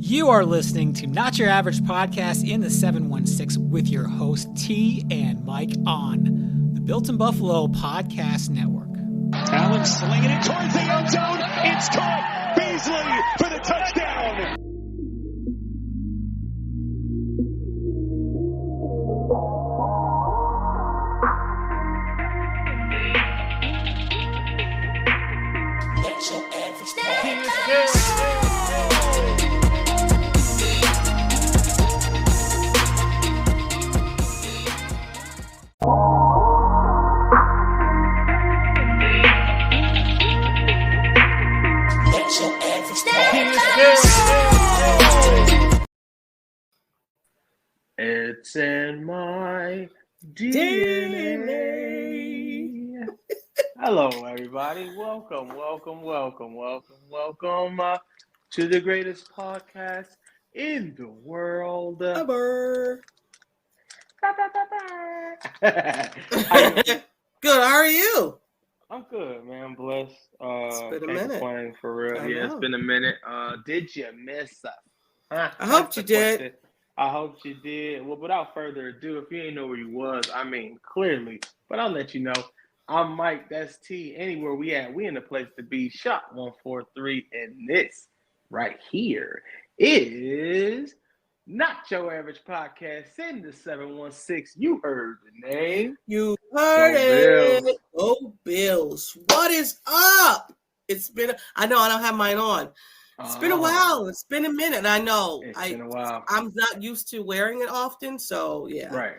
You are listening to Not Your Average Podcast in the 716 with your host T and Mike on the Built in Buffalo Podcast Network. Allen slinging it towards the end zone. It's caught. Beasley for the touchdown. It's in my DNA. Hello, everybody. Welcome to the greatest podcast in the world. Ever. How you- Good. How are you? I'm good, man. I'm blessed. It's been a can't minute. complain for real. I Yeah, know. it's been a minute. Did you miss us? Huh? I hope That's you the did. question. I hope you did. Well, without further ado, if you ain't know where you was, I mean, clearly, but I'll let you know. I'm Mike, that's T. Anywhere we at, we in the place to be. Shot 143, and this right here is Not Your Average Podcast in the 716. You heard the name. You heard Go Bills. it. Oh, Bills. What is up? It's been, I know I don't have mine on. It's been a while. It's been a minute. I know. It's been a while. I'm not used to wearing it often, so yeah. Right.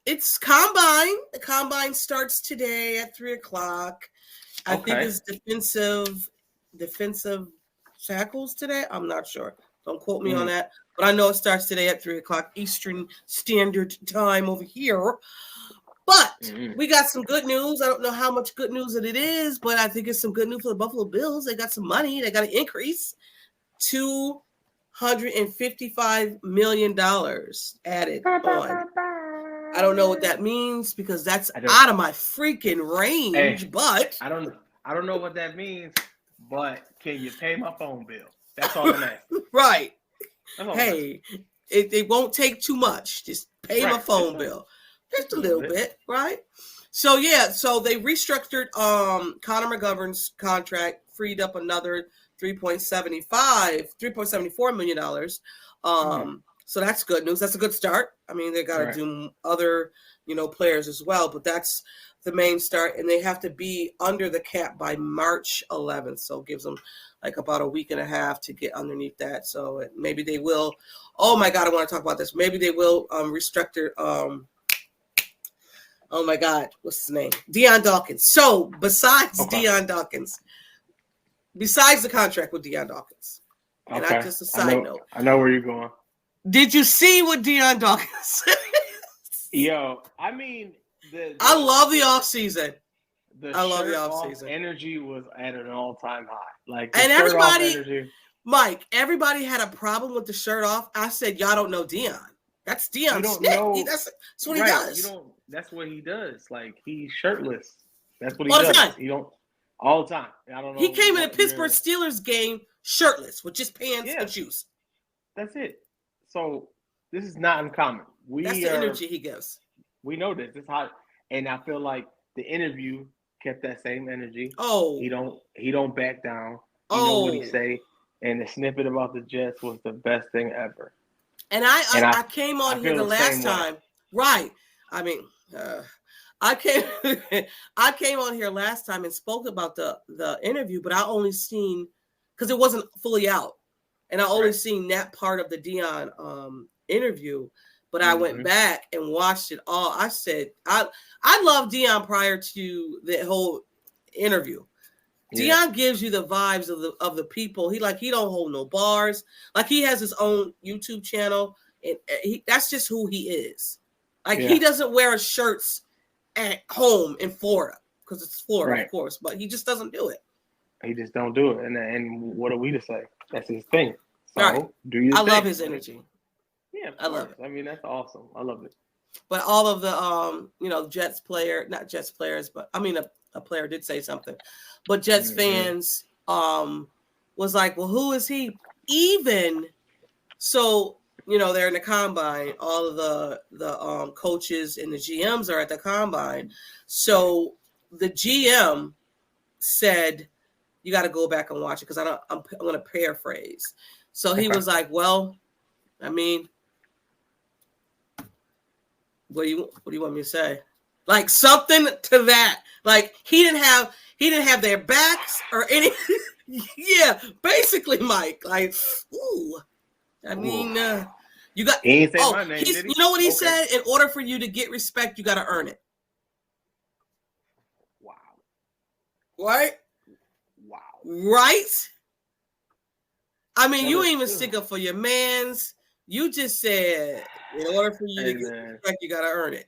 It's Combine. The Combine starts today at 3:00. I think Okay. it's defensive tackles today. I'm not sure. Don't quote me on that. But I know it starts today at 3:00 Eastern Standard Time over here. But we got some good news. I don't know how much good news it is, but I think it's some good news for the Buffalo Bills. They got some money. They got an increase. $255 million added on. I don't know what that means because that's out of my freaking range, but I don't know what that means, but can you pay my phone bill? That's all I'm asking. right. That's all I'm Hey, it won't take too much. Just pay my phone bill. Just a little bit, right? So yeah, so they restructured Connor McGovern's contract, freed up another $3.74 million. So that's good news. That's a good start. I mean, they got to do other, players as well, but that's the main start. And they have to be under the cap by March 11th. So it gives them like about a week and a half to get underneath that. So maybe they will. Oh my God, I want to talk about this. Maybe they will restructure. Oh my God, what's his name? Deion Dawkins. So besides Deion Dawkins, besides the contract with Deion Dawkins, and I just a side note. I know where you're going. Did you see what Deion Dawkins said? Yo, I mean, I love the offseason. I love the offseason. Energy was at an all-time high. And everybody, Mike, everybody had a problem with the shirt off. I said, y'all don't know Deion. That's Deion Smith. That's what he does. That's what he does. Like, he's shirtless. That's what he does. Time. He don't all the time. I don't know. He came in a Pittsburgh Steelers game shirtless with just pants and shoes. That's it. So this is not uncommon. That's the energy he gives. We know this. It's hot, and I feel like the interview kept that same energy. Oh, he don't back down. You know what he say, and the snippet about the Jets was the best thing ever. And I came on here the last time, right? I mean, I came on here last time and spoke about the interview, but I only seen because it wasn't fully out, and I only seen that part of the Deion interview. But I went back and watched it all. I said I loved Deion prior to the whole interview. Yeah. Deion gives you the vibes of the people. He don't hold no bars. Like he has his own YouTube channel, and that's just who he is. He doesn't wear shirts at home in Florida because it's Florida, of course, but he just doesn't do it. He just don't do it. And what are we to say? That's his thing. So do you? I love his energy. Yeah, I love it. I mean, that's awesome. I love it. But all of the Jets player, not Jets players, but I mean a player did say something. But Jets fans was like, well, who is he even so, they're in the combine. All of the coaches and the GMs are at the combine. So the GM said, "You got to go back and watch it," because I'm going to paraphrase. So he was like, "Well, I mean, what do you want me to say? Like something to that. Like he didn't have their backs or any." Yeah, basically, Mike. Like, ooh. I mean, you got. He didn't say my name, did he? You know what he said? In order for you to get respect, you got to earn it. Wow. Right? Wow. Right? I mean, you ain't even stick up for your mans. You just said, in order for you to get respect, you got to earn it.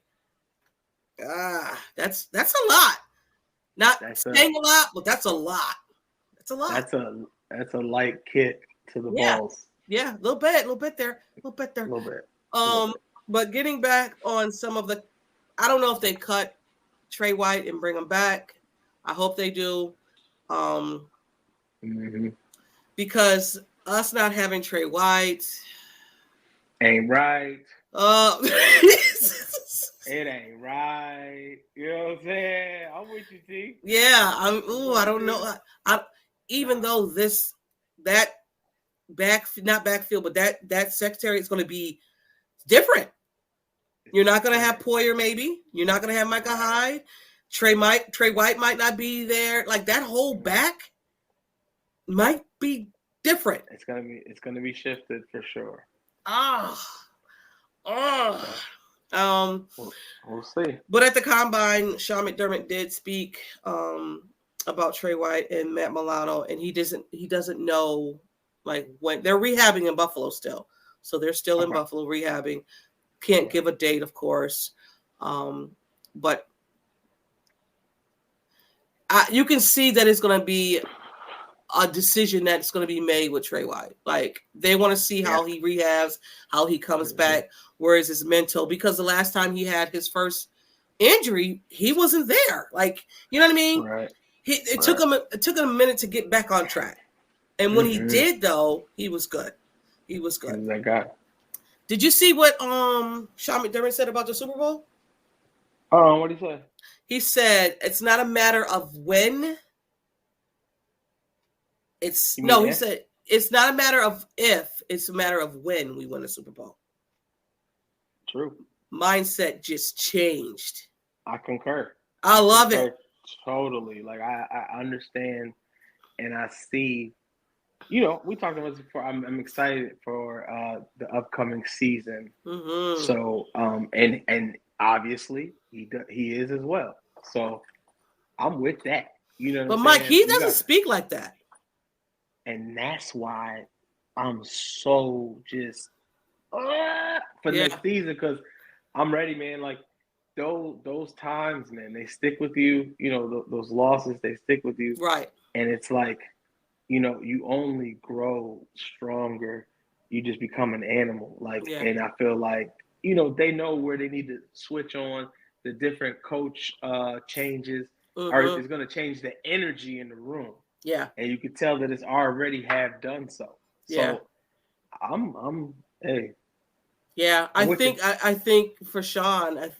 That's a lot. Not saying a lot, but that's a lot. That's a lot. That's a light kick to the balls. Yeah, a little bit there. But getting back on some of I don't know if they cut Trey White and bring him back. I hope they do. Because us not having Trey White ain't right. It ain't right. You know what I'm saying? I'm with you, T. Yeah, I don't know. Even though that not backfield, but that secretary is going to be different. You're not going to have Poyer, maybe. You're not going to have Micah Hyde. Trey White might not be there. Like that whole back might be different. It's gonna be shifted for sure. We'll see. But at the combine, Sean McDermott did speak about Trey White and Matt Milano, and he doesn't know like when they're rehabbing in Buffalo still. So they're still in Buffalo rehabbing. Can't give a date, of course. But you can see that it's going to be a decision that's going to be made with Trey White. Like they want to see how he rehabs, how he comes back, where is his mental, because the last time he had his first injury, he wasn't there. Like, you know what I mean? Right. It took him a minute to get back on track. And when he did, though, he was good. He was good. That guy. Did you see what Sean McDermott said about the Super Bowl? What did he say? He said it's not a matter of when. He said it's not a matter of if, it's a matter of when we win a Super Bowl. True. Mindset just changed. I concur. I love it. Totally. Like I understand and I see, we talked about this before. I'm excited for the upcoming season. Mm-hmm. So and obviously he is as well. So I'm with that. But Mike, he doesn't speak like that. And that's why I'm so just for next season, because I'm ready, man. Like those times, man, they stick with you. Those losses, they stick with you. Right. And it's like, you only grow stronger. You just become an animal. And I feel like, they know where they need to switch on. The different coach changes are is going to change the energy in the room. Yeah. And you can tell that it's already have done so. Yeah. So I'm hey. Yeah, I think for Sean,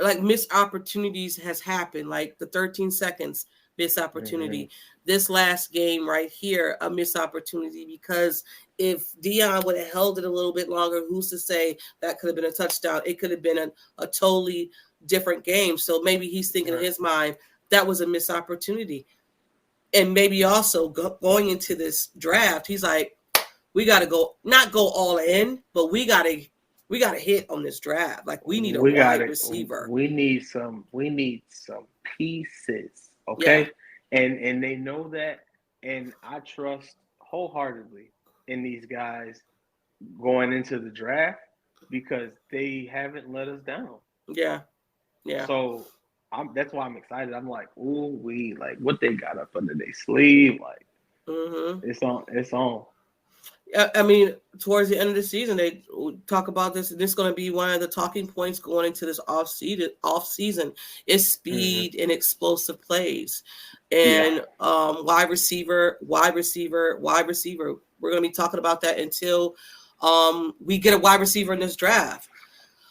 like missed opportunities has happened. Like the 13 seconds missed opportunity. This last game right here, a missed opportunity, because if Dion would have held it a little bit longer, who's to say that could have been a touchdown? It could have been a totally different game. So maybe he's thinking in his mind that was a missed opportunity. And maybe also going into this draft, he's like, we got to not go all in, but we got to hit on this draft. Like we need a wide receiver. We need some pieces. Okay. Yeah. And they know that. And I trust wholeheartedly in these guys going into the draft because they haven't let us down. Yeah. Yeah. So that's why I'm excited. I'm like, ooh, like what they got up under their sleeve. Like it's on. I mean, towards the end of the season, they talk about this. This is going to be one of the talking points going into this off season is speed and explosive plays, and wide receiver. we're going to be talking about that until we get a wide receiver in this draft.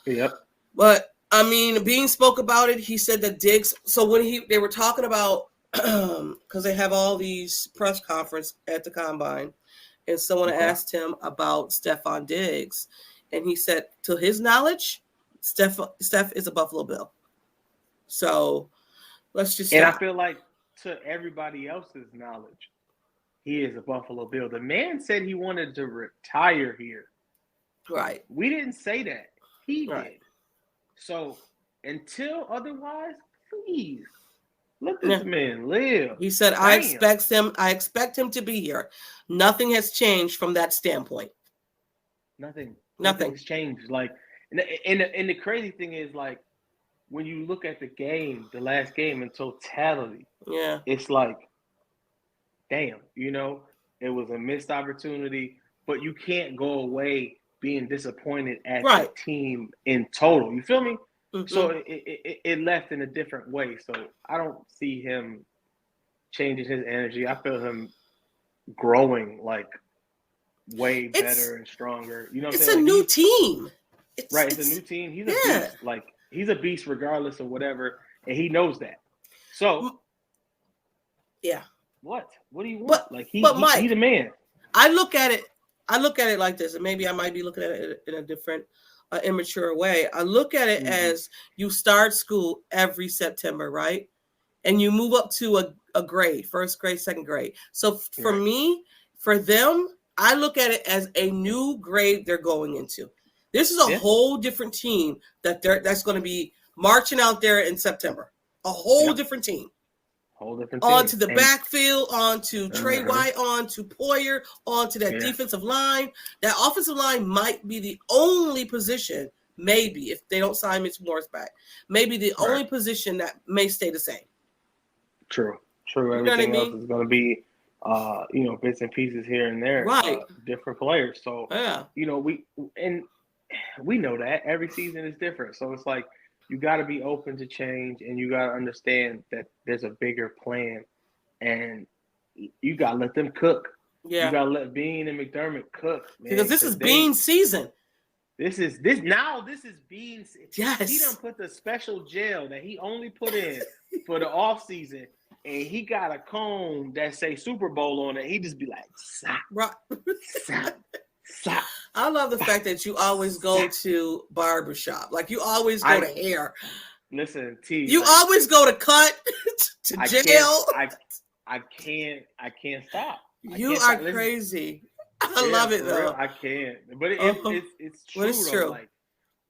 Yep. But I mean, Beane spoke about it. He said that Diggs. So when they were talking about, because they have all these press conference at the combine, and someone asked him about Stephon Diggs, and he said, to his knowledge, Steph is a Buffalo Bill. So let's just. And I feel like to everybody else's knowledge, he is a Buffalo Bill. The man said he wanted to retire here. Right. We didn't say that. He right. did. So until otherwise, please let this man live. He said, I expect him to be here. Nothing has changed from that standpoint. Nothing's changed. Like, and the crazy thing is, like, when you look at the game, the last game in totality, it's like, damn, it was a missed opportunity, but you can't go away being disappointed at the team in total. You feel me? Mm-hmm. So it left in a different way. So I don't see him changing his energy. I feel him growing like way better and stronger. You know what I'm saying? It's a new team. It's a new team. He's a beast. Like, he's a beast regardless of whatever, and he knows that. So, What do you want? Mike, he's a man. I look at it like this, and maybe I might be looking at it in a different, immature way. I look at it as you start school every September, right? And you move up to a grade, first grade, second grade. So for me, for them, I look at it as a new grade they're going into. This is a whole different team that's going to be marching out there in September. A whole different team. Onto the backfield, onto Trey White, onto Poyer, onto that defensive line. That offensive line might be the only position, maybe, if they don't sign Mitch Morris back, maybe the only position that may stay the same. True. Everything else is going to be, bits and pieces here and there. Right. Different players. So, we know that every season is different. So it's like, you got to be open to change, and you got to understand that there's a bigger plan, and you got to let them cook. Yeah. You got to let Beane and McDermott cook, man. Because this is Beane's season. This is Beane's. Yes. He done put the special gel that he only put in for the offseason, and he got a comb that say Super Bowl on it. He just be like, stop. I love the fact that you always go to barbershop. Like, you always go to hair. Listen, T. You always go to cut, to jail. I can't stop. You are crazy. I love it, though. Real, I can't. But it's true. But it's true. Like,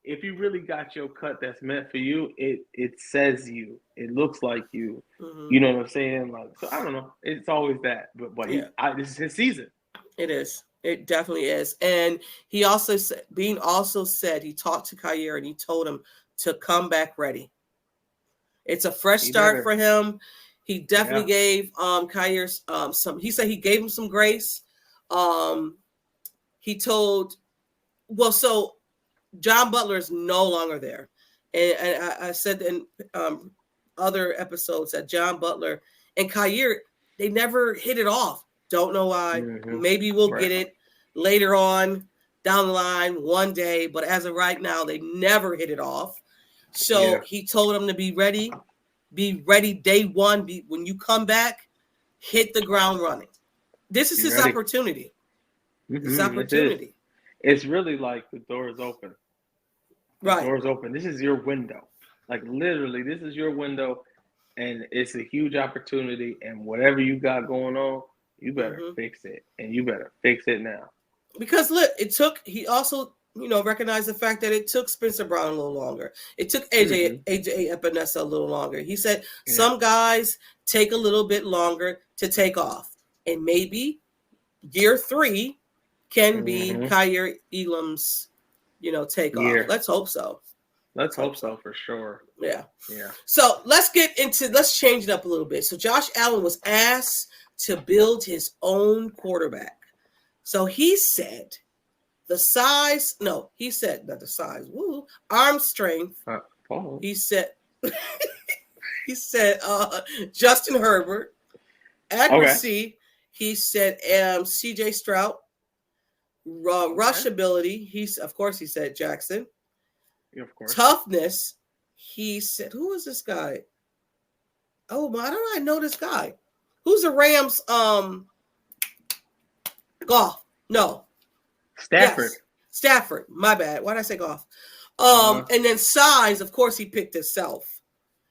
if you really got your cut that's meant for you, it says you. It looks like you. Mm-hmm. You know what I'm saying? Like, so I don't know. It's always that. But this is his season. It is. It definitely is. And he also said, Beane also said, he talked to Kyer and he told him to come back ready. It's a fresh start for him. He definitely gave Kyer some, he said he gave him some grace. He told, so John Butler is no longer there. And I said in other episodes that John Butler and Kyer, they never hit it off. Don't know why. Mm-hmm. Maybe we'll get it later on down the line one day. But as of right now, they never hit it off. So he told them to be ready. Be ready day one. When you come back, hit the ground running. This is his opportunity. Mm-hmm. His opportunity. It's really like the door is open. The door is open. This is your window. Like, literally, this is your window. And it's a huge opportunity. And whatever you got going on, you better fix it, and you better fix it now. Because look, he also, recognized the fact that it took Spencer Brown a little longer. It took AJ Epinesa a little longer. He said some guys take a little bit longer to take off. And maybe year 3 can be Kyer Elam's, take off. Let's hope so. Let's hope so for sure. Yeah. Yeah. So let's change it up a little bit. So Josh Allen was asked to build his own quarterback. So he said arm strength. He said Justin Herbert. Accuracy, he said CJ Stroud. Rush ability. He said Jackson. Yeah, of course. Toughness. He said, who is this guy? Oh, why don't I know this guy? Who's the Rams? Goff. No. Stafford. Yes. Stafford. My bad. Why did I say Goff? And then size, of course, he picked himself.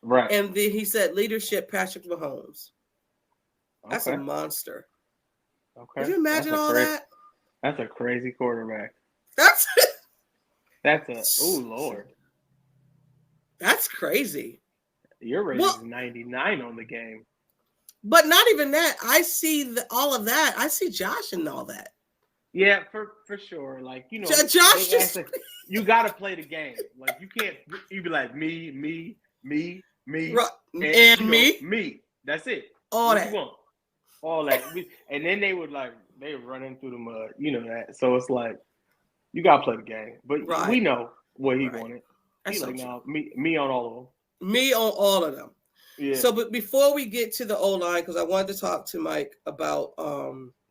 Right. And then he said leadership, Patrick Mahomes. That's Okay. a monster. Okay. Could you imagine all that? That's a crazy quarterback. Oh Lord. That's crazy. Your rating is 99 on the game. But not even that. I see all of that. I see Josh and all that. Yeah, for sure. Like, Josh you got to play the game. Like, you can't. You be like me, right. and me. Me. That's it. All that. You want? All that. And then they were running through the mud. You know that. So it's like, you got to play the game. But we know what he wanted. He's like, no, me on all of them. Me on all of them. Yeah. So, but before we get to the O-line, because I wanted to talk to Mike about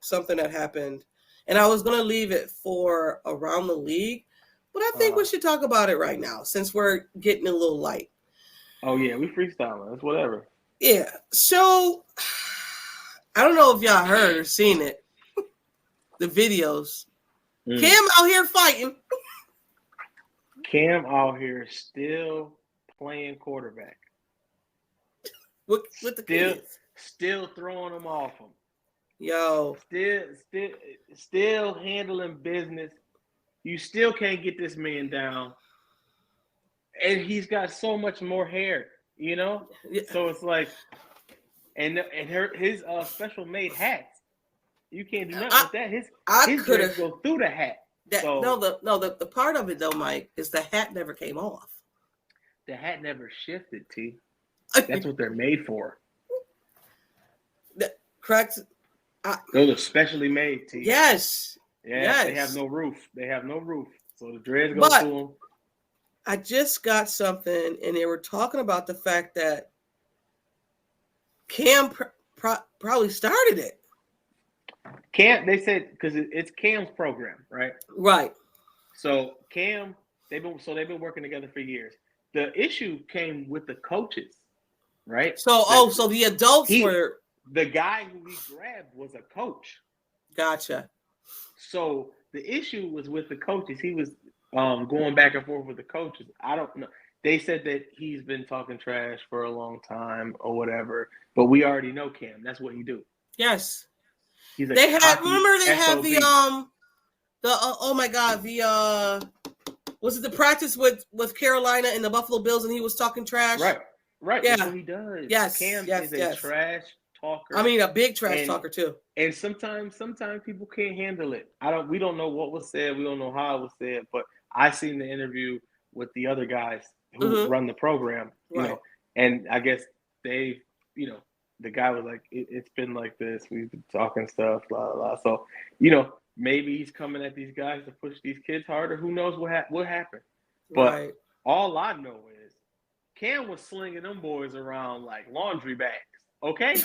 something that happened, and I was going to leave it for around the league, but I think we should talk about it right now since we're getting a little light. Oh, yeah, we freestyling. That's whatever. Yeah. So, I don't know if y'all heard or seen it, the videos. Cam out here fighting. Cam out here still playing quarterback. With the kids. Still throwing them off him. Yo. Still handling business. You still can't get this man down. And he's got so much more hair, Yeah. So it's like, and his special made hats. You can't do nothing with that. His dress go through the hat. The part of it though, Mike, is the hat never came off. The hat never shifted, T. That's what they're made for. Correct. Those are specially made, T. Yes. Yes. They have no roof. So the dreads go through them. I just got something, and they were talking about the fact that Cam probably started it. Cam, they said, because it's Cam's program, right? Right. So Cam, they've been working together for years. The issue came with the coaches, right? So the adults were the guy who he grabbed was a coach. Gotcha. So the issue was with the coaches. He was going back and forth with the coaches. I don't know. They said that he's been talking trash for a long time or whatever, but we already know Cam. That's what he do. Yes. He's they had was it the practice with Carolina and the Buffalo Bills, and he was talking trash? Right. Yeah. That's what he does. Yes. Cam is a trash talker. I mean, a big trash talker too. And sometimes people can't handle it. We don't know what was said. We don't know how it was said. But I seen the interview with the other guys who run the program. You know, and I guess they, the guy was like, it's been like this. We've been talking stuff, blah, blah, blah. So, maybe he's coming at these guys to push these kids harder. Who knows what happened? But all I know is Cam was slinging them boys around like laundry bags. Okay?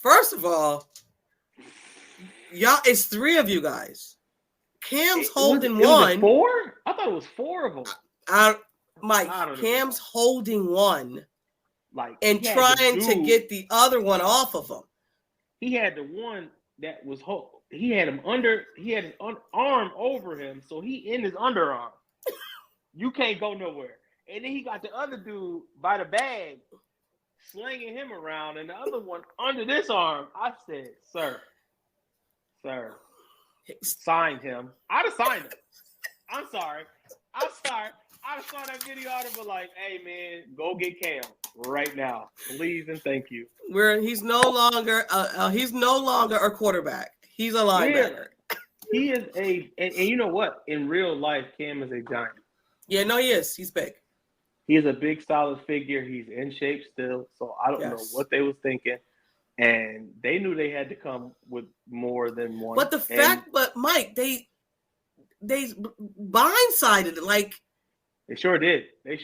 First of all, y'all, it's 3 of you guys. Cam's holding one. 4? I thought it was 4 of them. Mike, Cam's holding one. And trying to get the other one off of him. He had the one that was he had his arm over him, so he in his underarm. You can't go nowhere. And then he got the other dude by the bag, slinging him around, and the other one under this arm. I said, sir, sign him. I'd have signed him. I'm sorry. I'd have saw that video out of it like, hey man, go get Cam right now, please and thank you. He's no longer a quarterback. He's a linebacker. Yeah. He is and you know what? In real life, Cam is a giant. Yeah, no, he is. He's big. He is a big, solid figure. He's in shape still, so I don't know what they was thinking, and they knew they had to come with more than one. But Mike, they blindsided it like. They sure did. And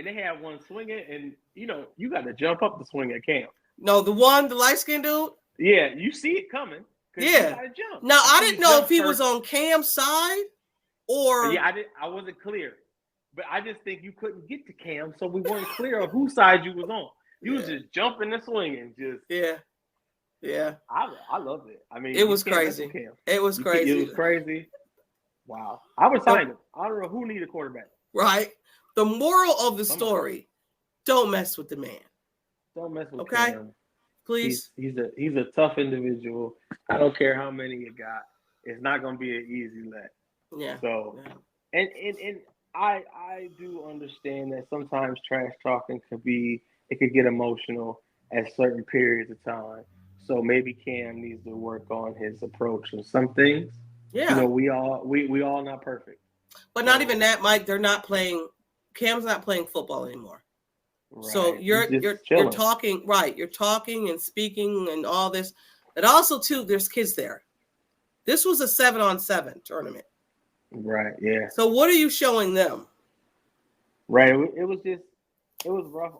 they had one swinging, and you got to jump up to swing at Cam. No, the light skinned dude. Yeah, you see it coming. Yeah. Now I didn't know if he was on Cam's side or I wasn't clear. But I just think you couldn't get to Cam, so we weren't clear on whose side you was on. You was just jumping and swinging, Yeah. I loved it. I mean, it was crazy. It was crazy. It was crazy. Wow. I would sign him. I don't know who needs a quarterback. Right. The moral of the story: don't mess with the man. Don't mess with Cam. Okay, please. He's a tough individual. I don't care how many you got. It's not going to be an easy let. Yeah. So, and I do understand that sometimes trash talking could get emotional at certain periods of time. So maybe Cam needs to work on his approach and some things. Yeah. You know, we all not perfect. But not even that, Mike. They're not playing. Cam's not playing football anymore. Right. So you're talking, right? You're talking and speaking and all this. And also too, there's kids there. This was a 7-on-7 tournament. Right. Yeah. So what are you showing them? Right. It was rough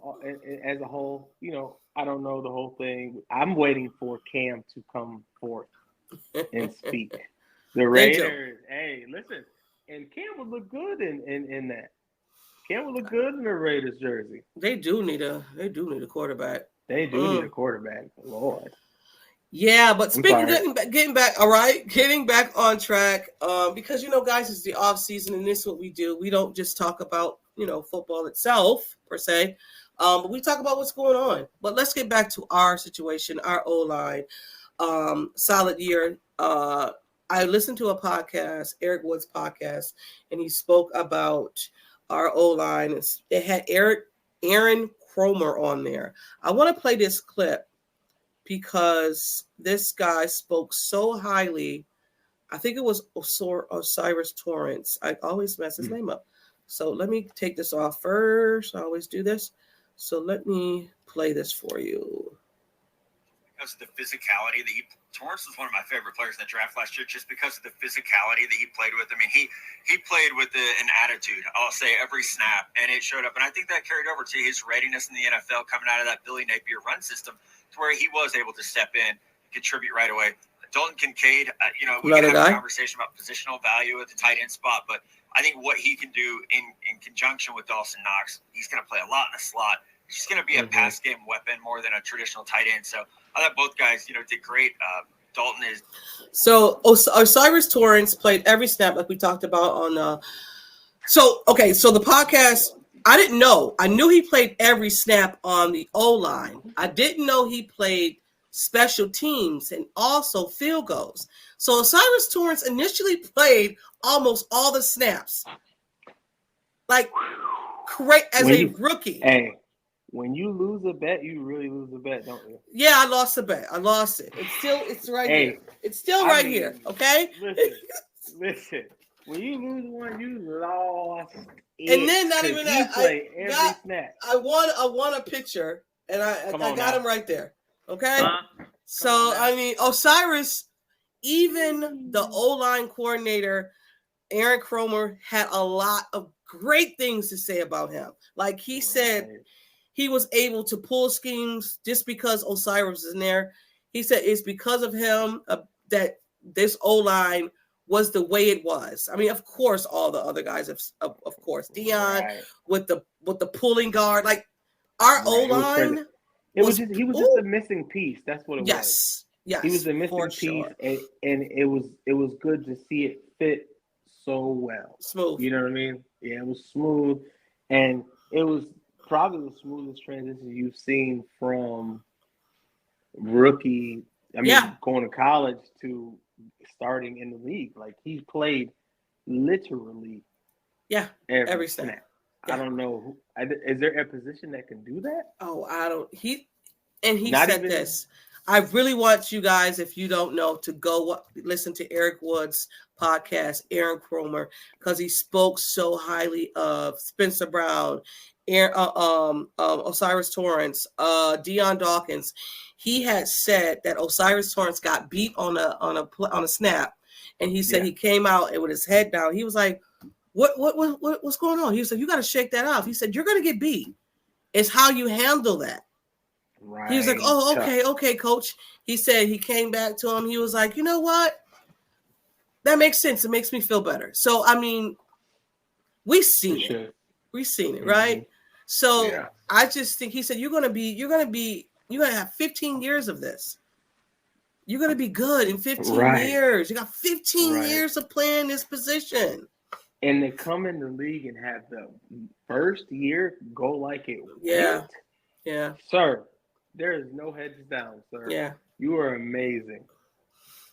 as a whole. You know, I don't know the whole thing. I'm waiting for Cam to come forth and speak. The Raiders. Hey, listen, and Cam would look good in that. Cam would look good in the Raiders jersey. They do need a quarterback. They do need a quarterback. Lord. Yeah, but getting back on track, because, you know, guys, it's the off season and this is what we do. We don't just talk about, you know, football itself per se, but we talk about what's going on. But let's get back to our situation, our O-line. Solid year. I listened to a podcast, Eric Wood's podcast, and he spoke about our O-line. It had Aaron Kromer on there. I want to play this clip because this guy spoke so highly. I think it was Osiris Torrance. I always mess his name up. So let me take this off first. I always do this. So let me play this for you. Because of the physicality that Torrance was one of my favorite players in the draft last year, just because of the physicality that he played with. I mean, he played with an attitude, I'll say, every snap, and it showed up. And I think that carried over to his readiness in the NFL coming out of that Billy Napier run system, to where he was able to step in, contribute right away. Dalton Kincaid, we can have a conversation about positional value at the tight end spot, but I think what he can do in conjunction with Dawson Knox, he's going to play a lot in the slot. He's going to be a pass game weapon more than a traditional tight end. So I thought both guys, did great. Dalton is. So Osiris Torrance played every snap, like we talked about on. So the podcast, I didn't know. I knew he played every snap on the O-line. I didn't know he played special teams and also field goals. So Osiris Torrance initially played almost all the snaps, like great as a rookie. Hey, when you lose a bet, you really lose a bet, don't you? Yeah, I lost the bet. I lost it. It's right here. It's still right here. Okay. Listen. When you lose one, you lost it. And then not even that. I won a picture, and I got him right there. Okay. So I mean, Osiris, even the O-line coordinator, Aaron Kromer, had a lot of great things to say about him. Like he said, he was able to pull schemes just because Osiris is in there. He said it's because of him that this O-line was the way it was. I mean, of course, all the other guys, of course, Dion with the pulling guard, like our O-line. He was just a missing piece. That's what it was. Yes, he was a missing piece, and it was good to see it fit so well. Smooth. You know what I mean? Yeah, it was smooth, and it was probably the smoothest transition you've seen from rookie. Going to college to starting in the league. Like he played literally every snap. Yeah. I don't know. Is there a position that can do that? Oh, I don't. He said this. I really want you guys, if you don't know, to go listen to Eric Wood's podcast, Aaron Kromer, because he spoke so highly of Spencer Brown, Osiris Torrance, Deion Dawkins. He had said that Osiris Torrance got beat on a snap, and he said he came out and with his head down. He was like, What's going on? He said, you got to shake that off. He said, you're going to get beat. It's how you handle that. Right. He was like, oh, okay, coach. He said he came back to him. He was like, you know what? That makes sense. It makes me feel better. So, I mean, we've seen it. We've seen it, right? So I just think he said, you're going to have 15 years of this. You're going to be good in 15 years. You got 15 years of playing this position. And to come in the league and have the first year go like it went. Yeah. Sir, there is no heads down, sir. Yeah. You are amazing.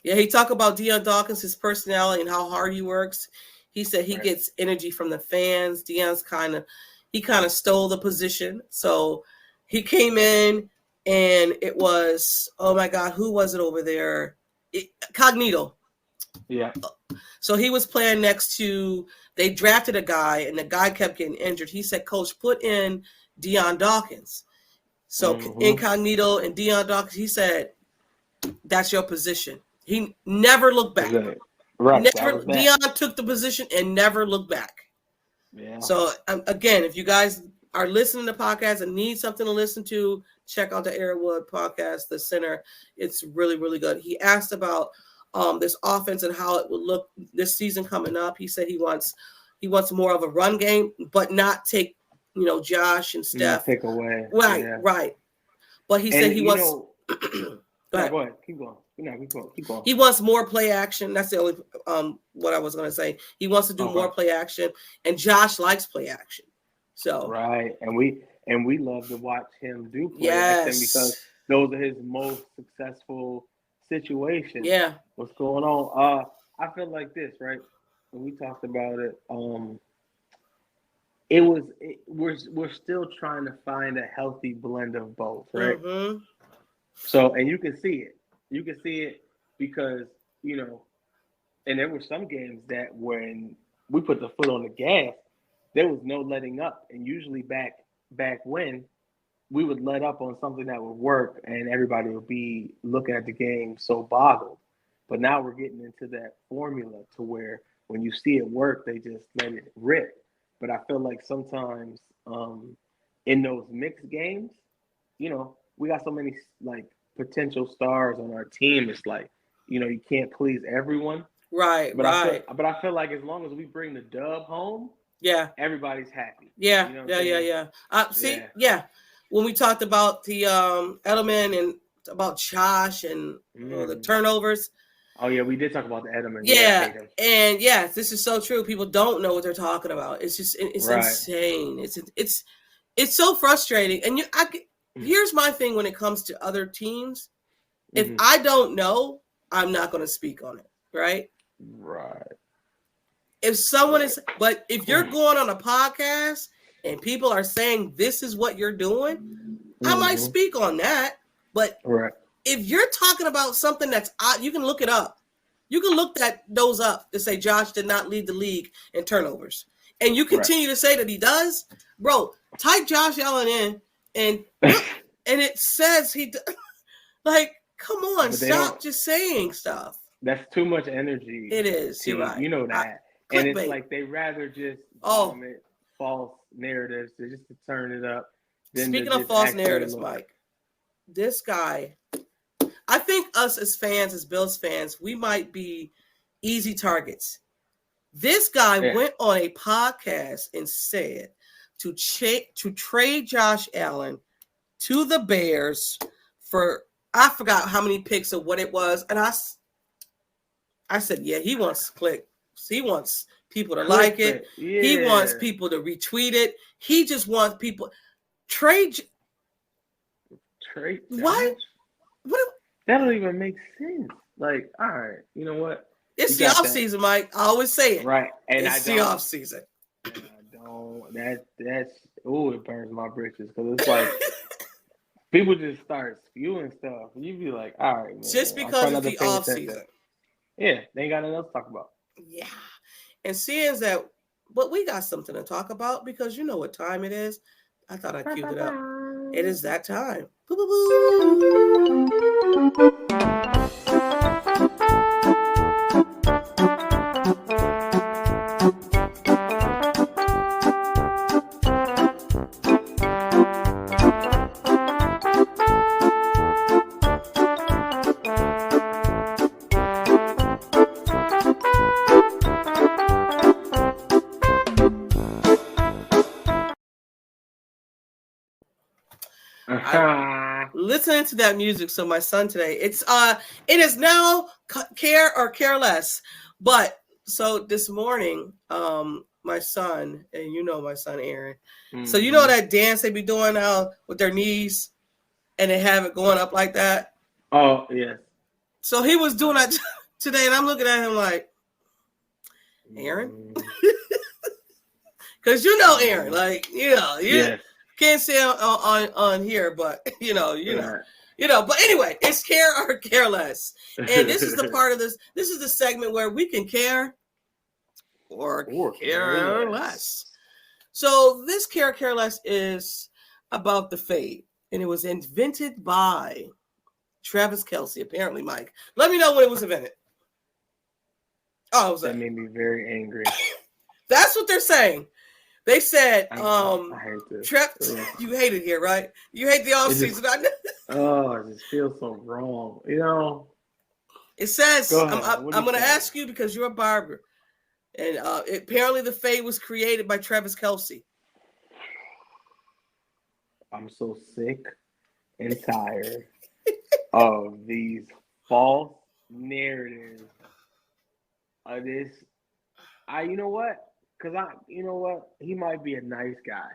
Yeah, he talked about Deion Dawkins, his personality and how hard he works. He said he gets energy from the fans. Deion's kind of stole the position. So he came in and it was, oh my God, who was it over there? Cognito. Yeah. So he was playing next to, they drafted a guy and the guy kept getting injured. He said, Coach, put in Deion Dawkins. So Incognito and Deion Dawkins, he said, that's your position. He never looked back. Right. Deion took the position and never looked back. Yeah. So again, if you guys are listening to podcasts and need something to listen to, check out the Airwood podcast, The Center. It's really, really good. He asked about this offense and how it would look this season coming up. He said he wants more of a run game, but not take, Josh and Steph. Take away. Right. But he said he wants. Go ahead. Keep going. Keep going. He wants more play action. That's the only what I was going to say. He wants to do more play action, and Josh likes play action. So right, and we love to watch him do play action because those are his most successful situations. Yeah. What's going on? I feel like this, right? When we talked about it, we're still trying to find a healthy blend of both, right? Mm-hmm. So, and you can see it. You can see it because, and there were some games that when we put the foot on the gas, there was no letting up. And usually back when we would let up on something that would work and everybody would be looking at the game so boggled. But now we're getting into that formula to where when you see it work, they just let it rip. But I feel like sometimes in those mixed games, we got so many potential stars on our team. It's you can't please everyone. Right. But I feel like as long as we bring the dub home, everybody's happy. Yeah. When we talked about the Edelman and about Josh and the turnovers. Oh yeah, we did talk about the Edelman. Yeah, and this is so true. People don't know what they're talking about. It's just it's insane. It's so frustrating. And here's my thing when it comes to other teams. If I don't know, I'm not going to speak on it. Right. Right. If someone is, but if you're going on a podcast and people are saying this is what you're doing, I might speak on that. But if you're talking about something that's you can look it up. You can look those up to say Josh did not lead the league in turnovers. And you continue to say that he does, bro, type Josh Allen in and it says he come on, stop just saying stuff. That's too much energy. It is. You're right. You know that. And it's like they rather just false narratives to turn it up. Speaking of false narratives, Mike, this guy, I think us as fans, as Bills fans, we might be easy targets. This guy went on a podcast and said to trade Josh Allen to the Bears for, I forgot how many picks or what it was. And I said, he wants clicks. He wants people to like it. Yeah. He wants people to retweet it. He just wants people trade. What? That don't even make sense. All right, you know what? It's the off season, Mike. I always say it. Right, and it's the off season. I don't. That's it burns my britches because it's like people just start spewing stuff. You be like, all right, man, just because it's the off season. Yeah, they ain't got nothing else to talk about. Yeah, and seeing that, but we got something to talk about because you know what time it is. I thought I queued it up. It is that time. Boo, boo, boo. listening to that music. So my son today, it is now Care or Careless. But so this morning, my son, and you know my son Aaron. Mm-hmm. So you know that dance they be doing now with their knees, and they have it going up like that. Oh yeah. So he was doing that today, and I'm looking at him like, Aaron, because you know Aaron, like you can't say on here, but you know. But anyway, it's Care or Careless, and this is the part of this. This is the segment where we can care or care less. So this Care or Careless is about the fade, and it was invented by Travis Kelce. Apparently, Mike, let me know when it was invented. Oh, that made me very angry. That's what they're saying. They said, I hate this. You hate it here, right? You hate the offseason. It just feels so wrong. You know? It says, I'm going to ask you because you're a barber. And apparently the fade was created by Travis Kelce. I'm so sick and tired of these false narratives of this. You know what? Because you know what? He might be a nice guy.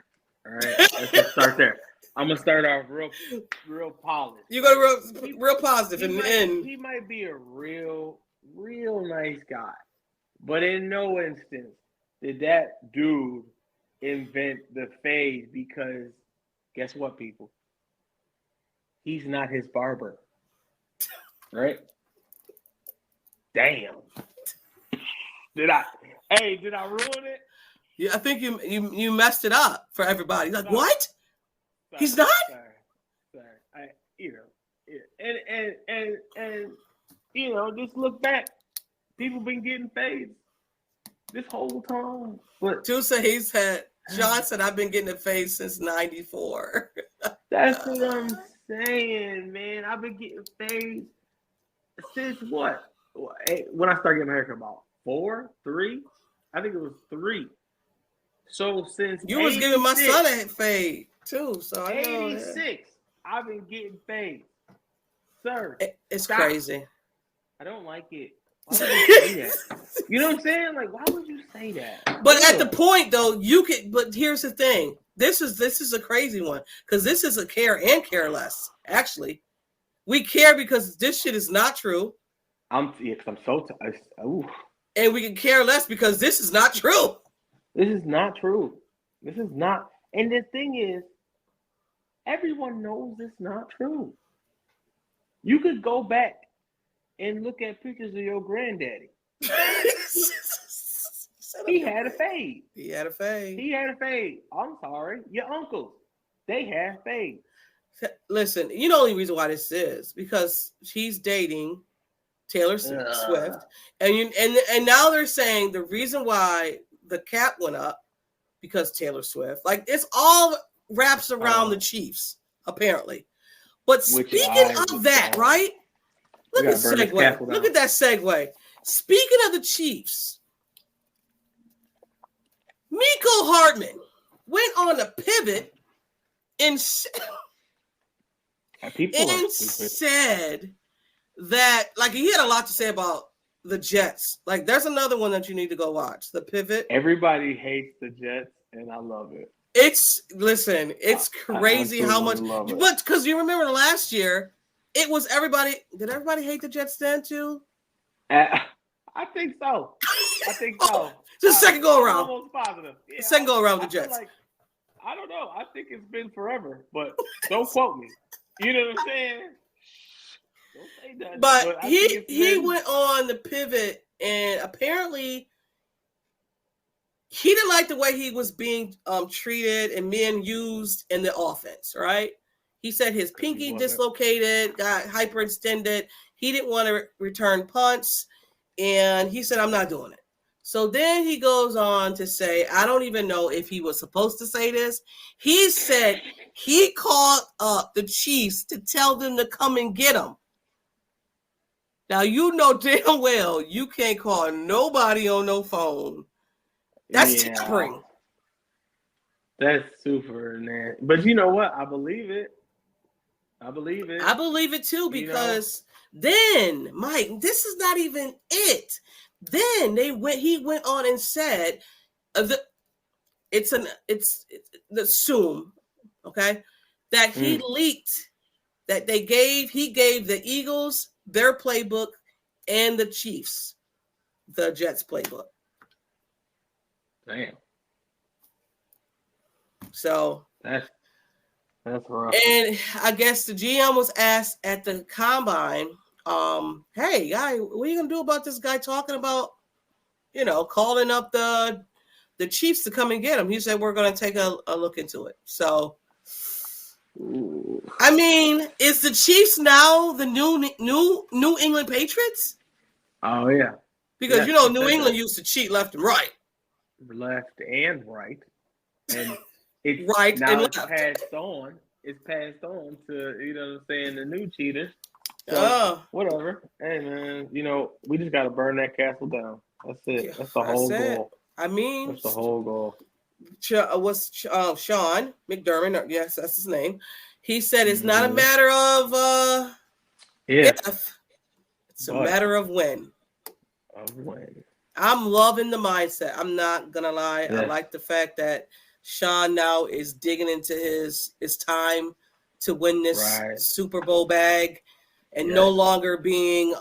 All right, let's just start there. I'm gonna start off real positive. You go real positive, he might be a real nice guy, but in no instance did that dude invent the fade. Because guess what, people? He's not his barber, right? Damn. Did I ruin it? Yeah, I think you messed it up for everybody. Like, what? Sorry, he's not? Sorry. And just look back. People been getting fades this whole time. But John said I've been getting a fade since '94. That's what I'm saying, man. I've been getting fades since what? When I started getting my haircut, about 4, 3? I think it was 3. So since you was giving my son a fade too, so I know 86, I've been getting fades, sir. It's crazy. I don't like it. Why would you say that? You know what I'm saying? Like, why would you say that? But at the point though, you could. But here's the thing. This is a crazy one because this is a care and careless. Actually, we care because this shit is not true. I'm so tired. And we can care less because this is not true. This is not true. This is not. And the thing is, everyone knows it's not true. You could go back and look at pictures of your granddaddy. He had a fade. He had a fade. I'm sorry. Your uncles, they had fades. Listen, you know the only reason why this is because she's dating Taylor Swift, and now they're saying the reason why the cap went up because Taylor Swift. Like it's all wraps around the Chiefs apparently. But speaking of that, right? Look at segue. Look at that segue. Speaking of the Chiefs, Miko Hardman went on a pivot and said that, like, he had a lot to say about the Jets. Like, there's another one that you need to go watch. The Pivot. Everybody hates the Jets, and I love it. It's crazy how much. But because you remember last year, it was everybody. Did everybody hate the Jets then too? I think so. Just second go around. Almost positive. Yeah, second go around with the Jets. I don't know. I think it's been forever, but don't quote me. You know what I'm saying? But he went on the pivot, and apparently he didn't like the way he was being treated and being used in the offense, right? He said his pinky dislocated, got hyperextended. He didn't want to return punts, and he said, I'm not doing it. So then he goes on to say, I don't even know if he was supposed to say this. He said he called up the Chiefs to tell them to come and get him. Now, you know damn well you can't call nobody on no phone. That's tampering. That's super, man. But you know what? I believe it. I believe it. I believe it too, because then, Mike, this is not even it. Then he went on and said, it's the assume, okay, that he leaked that he gave the Eagles their playbook and the Chiefs the Jets playbook. Damn. So that's rough. And I guess the GM was asked at the combine, hey, guy, what are you gonna do about this guy talking about, calling up the Chiefs to come and get him? He said, we're gonna take a look into it. So I mean, is the Chiefs now the New England Patriots? Oh yeah. Because New England used to cheat left and right. Left and right. And it's right now and it's left. passed on. It's passed on to, the new cheaters. So, whatever. Hey man, we just gotta burn that castle down. That's it. That's the whole goal. I mean, that's the whole goal. Was Sean McDermott? Yes, that's his name. He said it's not a matter of if, it's a matter of when. I'm loving the mindset. I'm not gonna lie. Yeah. I like the fact that Sean now is digging into his time to win this Super Bowl bag, and no longer being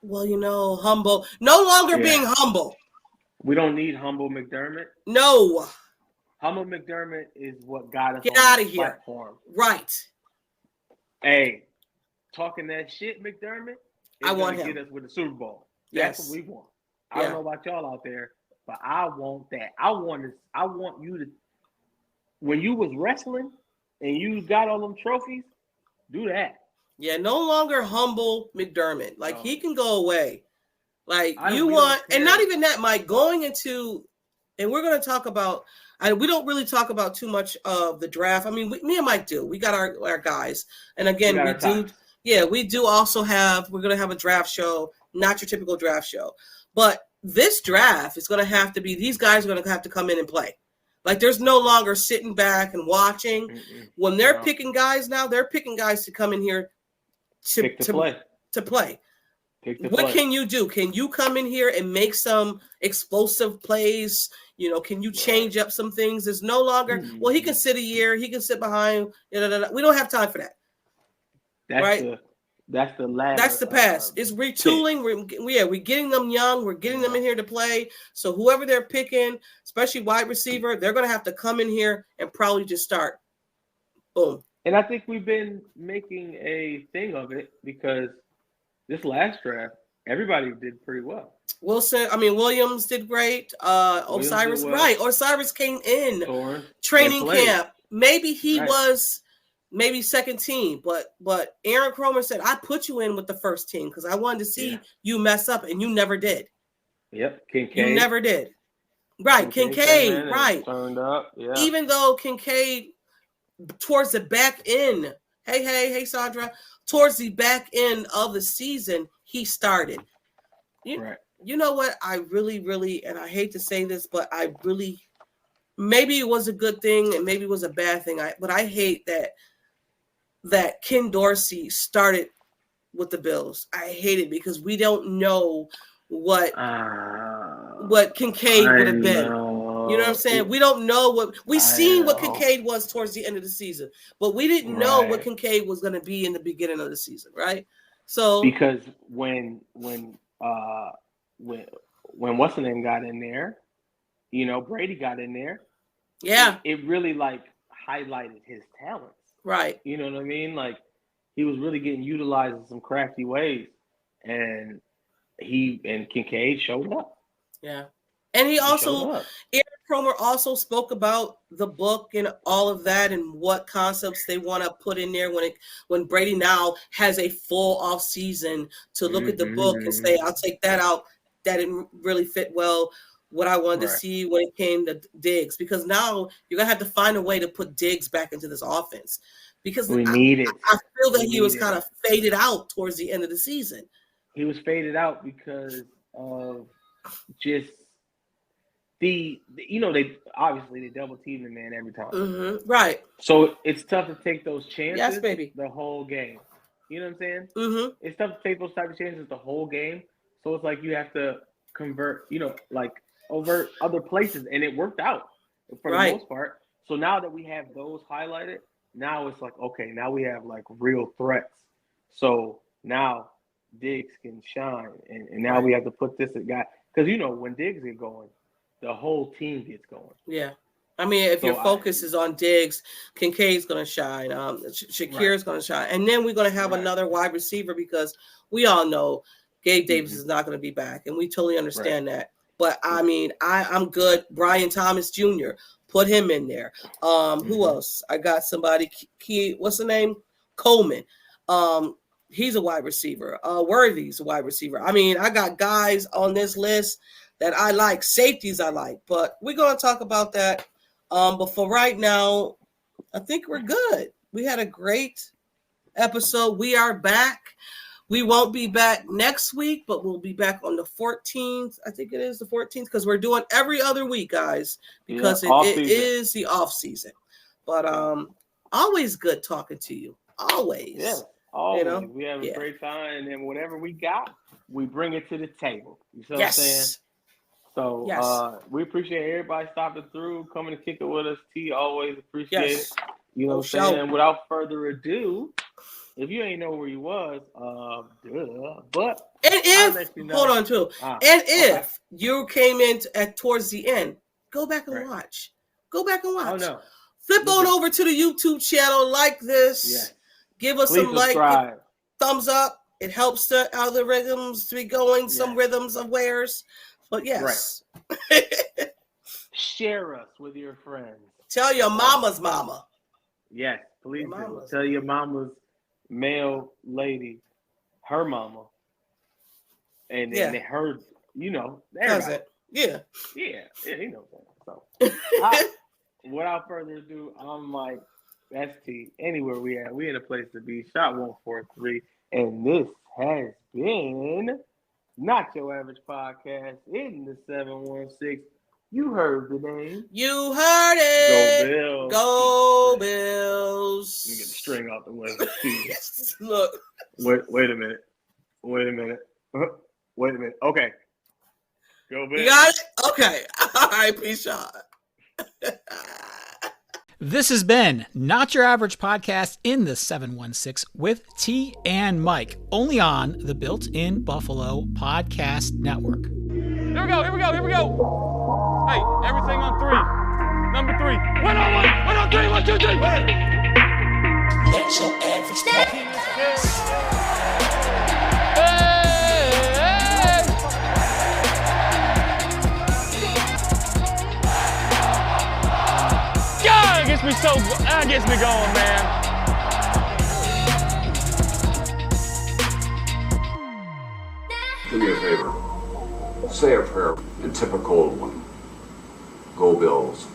humble. No longer being humble. We don't need humble McDermott. No. Humble McDermott is what got us Get out of here. Platform. Right. Hey, talking that shit, McDermott, I want him. Get us with the Super Bowl. That's what we want. I don't know about y'all out there, but I want that. I want you to, when you was wrestling and you got all them trophies, do that. Yeah, no longer humble McDermott. Like, he can go away. Like, you want, and not even that, Mike, going into, and we're going to talk about, we don't really talk about too much of the draft. I mean, me and Mike do. We got our guys. And again, we do also have, we're going to have a draft show, not your typical draft show. But this draft is going to have to be, these guys are going to have to come in and play. Like, there's no longer sitting back and watching. When they're picking guys now, they're picking guys to come in here to play. What can you do? Can you come in here and make some explosive plays? Can you change up some things? There's no longer, well, he can sit a year. He can sit behind. We don't have time for that. That's the ladder. That's the pass. It's retooling. We're getting them young. We're getting them in here to play. So whoever they're picking, especially wide receiver, they're going to have to come in here and probably just start. Boom. And I think we've been making a thing of it because this last draft, everybody did pretty well. Williams did great. Osiris, right. Osiris came in training camp. Maybe he was second team, but Aaron Kromer said, I put you in with the first team because I wanted to see you mess up, and you never did. Yep, Kincaid. You never did. Right, Kincaid, right. Turned up, yeah. Even though Kincaid, towards the back end, hey, Sandra, towards the back end of the season, he started. You know what? I really, really, and I hate to say this, but I really, maybe it was a good thing and maybe it was a bad thing. But I hate that Ken Dorsey started with the Bills. I hate it because we don't know what Kincaid would have been. You know what I'm saying? We don't know what we seen what Kincaid was towards the end of the seaon, but we didn't know what Kincaid was going to be in the beginning of the season, right? So because when what's the name got in there, Brady got in there. Yeah, it really highlighted his talents. Right. You know what I mean? Like, he was really getting utilized in some crafty ways, and Kincaid showed up. Yeah. And Aaron Kromer also spoke about the book and all of that and what concepts they want to put in there when Brady now has a full off season to look at the book and say, I'll take that out. That didn't really fit well what I wanted to see when it came to Diggs, because now you're going to have to find a way to put Diggs back into this offense, because we need it. I feel that he was kind of faded out towards the end of the season. He was faded out because of just they obviously they double team the man every time. Mm-hmm. Right. So it's tough to take those chances. Yes, baby. The whole game. You know what I'm saying? Mm-hmm. It's tough to take those type of chances the whole game. So it's like you have to convert, over other places, and it worked out for the most part. So now that we have those highlighted, now it's like, okay, now we have like real threats. So now Diggs can shine, and now we have to put this guy, because when Diggs get going, the whole team gets going. Yeah. I mean, if your focus is on Diggs, Kincaid's going to shine. Shakir's going to shine. And then we're going to have another wide receiver, because we all know Gabe Davis is not going to be back, and we totally understand that. But, I mean, I'm good. Brian Thomas Jr., put him in there. Who else? I got somebody, what's the name? Coleman. He's a wide receiver. Worthy's a wide receiver. I mean, I got guys on this list that I like. Safeties I like. But we're going to talk about that. But for right now, I think we're good. We had a great episode. We are back. We won't be back next week, but we'll be back on the 14th. I think it is the 14th, because we're doing every other week, guys, because it is the off season. But always good talking to you. Always. Yeah, always. We have a great time, and then whatever we got, we bring it to the table. You see what I'm saying? So we appreciate everybody stopping through, coming to kick it with us. T, always appreciate it. You know what I'm saying? Without further ado, if you ain't know where you was, but and if hold on too, and if you came in towards the end, go back and watch. Go back and watch. Oh no! Flip on over to the YouTube channel, like this. Yes. Give us some thumbs up. It helps the algorithms to be going. Some rhythms of wares. But yes. Right. Share us with your friends. Tell your mama's mama. Yes, please do. Tell your mama's male lady, her mama. And then her, everybody. Yeah, he knows that. So, without further ado, I'm Mike. That's T. Anywhere we at, we in a place to be. Shot 143. And this has been Not Your Average Podcast in the 716. You heard the name. You heard it. Go Bills. Go Bills. Let me get the string off the way. Look. Wait a minute. Wait a minute. Okay. Go Bills. You got it? Okay. All right, peace out. This has been Not Your Average Podcast in the 716 with T and Mike, only on the Built-in Buffalo Podcast Network. Here we go. Hey, everything on 3. Number 3. 1 on 1. 1 on 3. 1, 2, 3. Not Your Average Podcast. That gets me going, man. Do me a favor. Say a prayer in typical one. Go Bills.